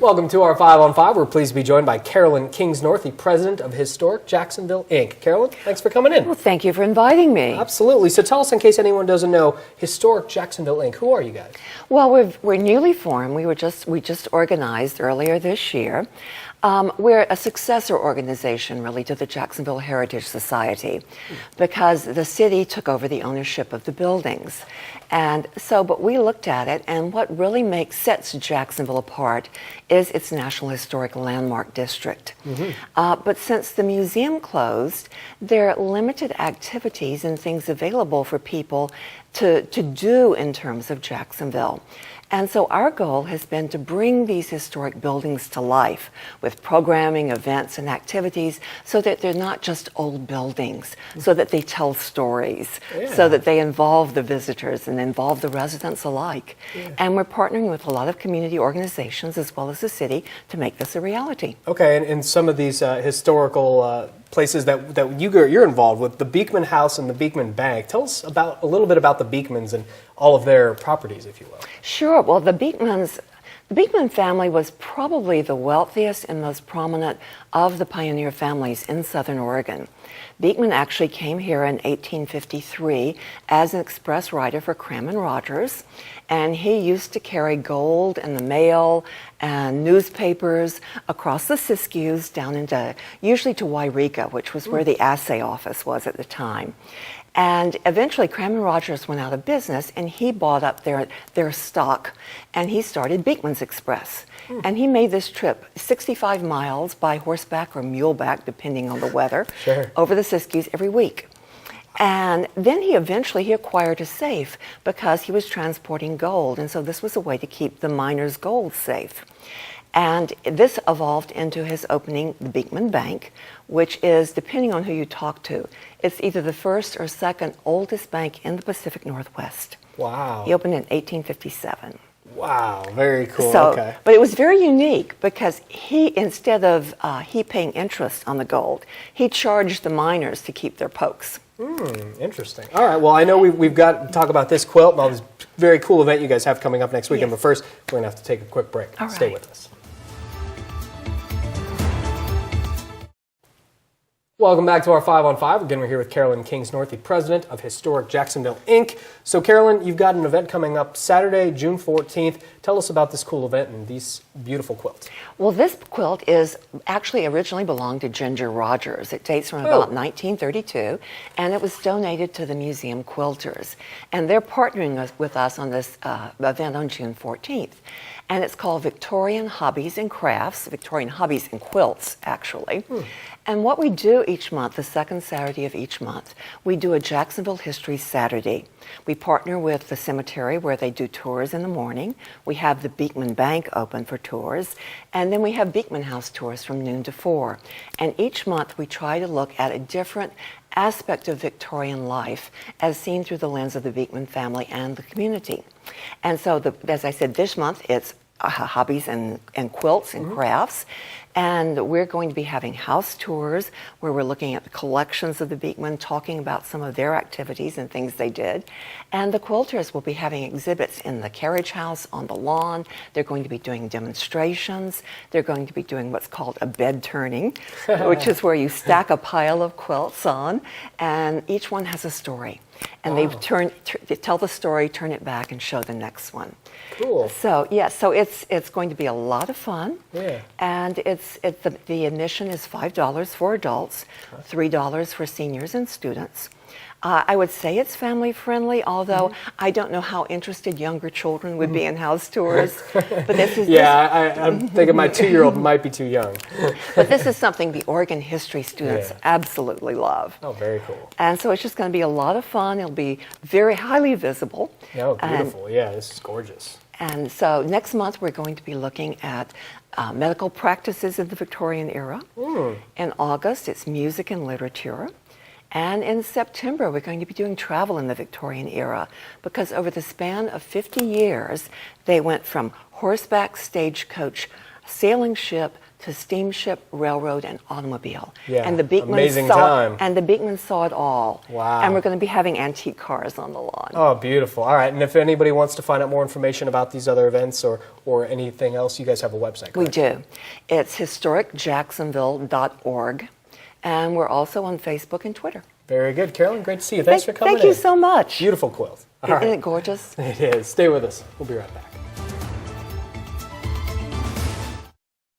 Welcome to our 5 on 5. We're pleased to be joined by Carolyn Kingsnorth, the president of Historic Jacksonville, Inc. Carolyn, thanks for coming in. Well, thank you for inviting me. Absolutely. So tell us, in case anyone doesn't know, Historic Jacksonville, Inc. Who are you guys? Well, we're newly formed. We just organized earlier this year. We're a successor organization, really, to the Jacksonville Heritage Society, because the city took over the ownership of the buildings. And so, but we looked at it, and what really sets Jacksonville apart is its National Historic Landmark District. But since the museum closed, there are limited activities and things available for people to do in terms of Jacksonville. And so our goal has been to bring these historic buildings to life with programming, events, and activities so that they're not just old buildings, so that they tell stories, so that they involve the visitors and involve the residents alike. And we're partnering with a lot of community organizations as well as the city to make this a reality. Okay, and some of these historical places that you're involved with, the Beekman House and the Beekman Bank. Tell us a little bit about the Beekmans and all of their properties, if you will. Sure. Well, the Beekman family was probably the wealthiest and most prominent of the pioneer families in Southern Oregon. Beekman actually came here in 1853 as an express rider for Cram & Rogers, and he used to carry gold and the mail and newspapers across the Siskiyous down into, usually to Wairika, which was where the assay office was at the time. And eventually Cram & Rogers went out of business, and he bought up their stock, and he started Beekman's Express. And he made this trip 65 miles by horseback or muleback, depending on the weather, over the Siskiyous every week. And then he eventually acquired a safe because he was transporting gold, and so this was a way to keep the miners' gold safe. And this evolved into his opening the Beekman Bank, which is, depending on who you talk to, it's either the first or second oldest bank in the Pacific Northwest. Wow. He opened in 1857. Wow, very cool. So, but it was very unique because instead of he paying interest on the gold, he charged the miners to keep their pokes. Interesting. All right, well, I know we've got to talk about this quilt and all this very cool event you guys have coming up next weekend, but first, we're going to have to take a quick break. All Stay right. with us. Welcome back to our 5 on 5. Again, we're here with Carolyn Kingsnorth, the president of Historic Jacksonville, Inc. So, Carolyn, you've got an event coming up Saturday, June 14th. Tell us about this cool event and these beautiful quilts. Well, this quilt is actually originally belonged to Ginger Rogers. It dates from about 1932, and it was donated to the Museum Quilters. And they're partnering with us on this event on June 14th. And it's called Victorian Hobbies and Crafts, Victorian Hobbies and Quilts, actually. And what we do each month, the second Saturday of each month, we do a Jacksonville History Saturday. We partner with the cemetery where they do tours in the morning. We have the Beekman Bank open for tours. And then we have Beekman House tours from noon to 4. And each month we try to look at a different aspect of Victorian life as seen through the lens of the Beekman family and the community. And so, as I said, this month it's hobbies and quilts and crafts. And we're going to be having house tours where we're looking at the collections of the Beekman, talking about some of their activities and things they did. And the quilters will be having exhibits in the carriage house, on the lawn. They're going to be doing demonstrations. They're going to be doing what's called a bed turning, which is where you stack a pile of quilts on, and each one has a story. And they tell the story, turn it back, and show the next one. Cool. So so it's going to be a lot of fun. And the admission is $5 for adults, $3 for seniors and students. I would say it's family friendly, although I don't know how interested younger children would be in house tours. But this is I'm thinking my 2-year-old might be too young. But this is something the Oregon history students absolutely love. Oh, very cool. And so it's just going to be a lot of fun. It'll be very highly visible. Oh, beautiful. This is gorgeous. And so next month we're going to be looking at medical practices in the Victorian era. In August, it's music and literature. And in September, we're going to be doing travel in the Victorian era, because over the span of 50 years, they went from horseback, stagecoach, sailing ship, to steamship, railroad, and automobile. Yeah, and the Beekmans amazing saw, time. And the Beekmans saw it all. Wow. And we're going to be having antique cars on the lawn. Oh, beautiful. All right, and if anybody wants to find out more information about these other events or anything else, you guys have a website, We correct? do. It's historicjacksonville.org, and we're also on Facebook and Twitter. Very good. Carolyn, great to see you. Thanks for coming Thank you in. so much. Beautiful quilt. All Isn't right. it gorgeous? It is. Stay with us. We'll be right back.